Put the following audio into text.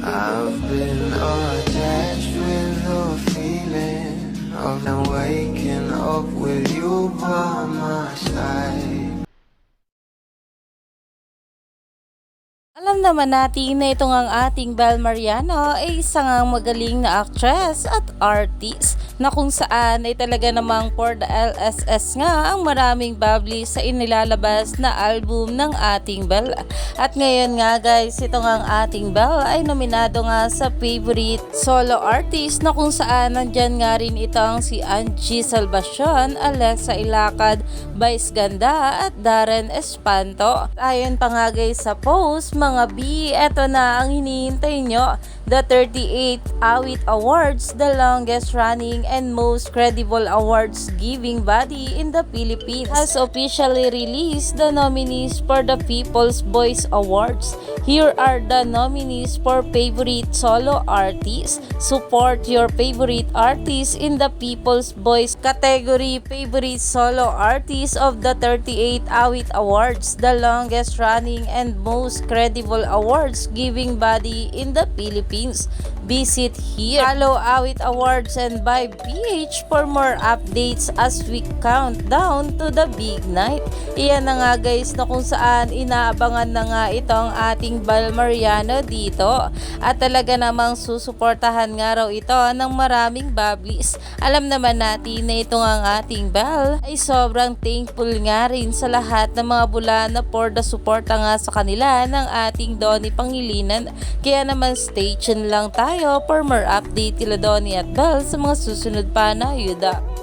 I've been attached with the feeling of now waking up with you by my side. Alam naman natin na itong ang ating Bel Mariano ay isang magaling na actress at artist na kung saan ay talaga namang for the LSS nga ang maraming bubbly sa inilalabas na album ng ating Bel. At ngayon nga guys, itong ang ating Bel ay nominado nga sa favorite solo artist na kung saan nandyan nga rin itong si Angie Salvacion, Alexa Ilacad, Vice Ganda at Darren Espanto. Ayon pa nga guys sa post, mga B, eto na ang hinihintay nyo. The 38th Awit Awards, the longest running and most credible awards giving body in the Philippines, has officially released the nominees for the People's Voice Awards. Here are the nominees for favorite solo artist. Support your favorite artist in the People's Voice category. Favorite solo artist of the 38th Awit Awards, the longest running and most credible awards giving body in the Philippines. Visit here. Follow Awit Awards and buy PH for more updates as we count down to the big night. Iyan na nga guys na kung saan inaabangan na nga itong ating Bel Mariano dito. At talaga namang susuportahan nga raw ito ng maraming bubblies. Alam naman natin na itong ang ating Bel ay sobrang thankful nga rin sa lahat ng mga bula na for the suporta nga sa kanila ng ating Donnie Pangilinan. Kaya naman stay tuned lang tayo for more update kila Donnie at Bel sa mga susunod pa na ayuda.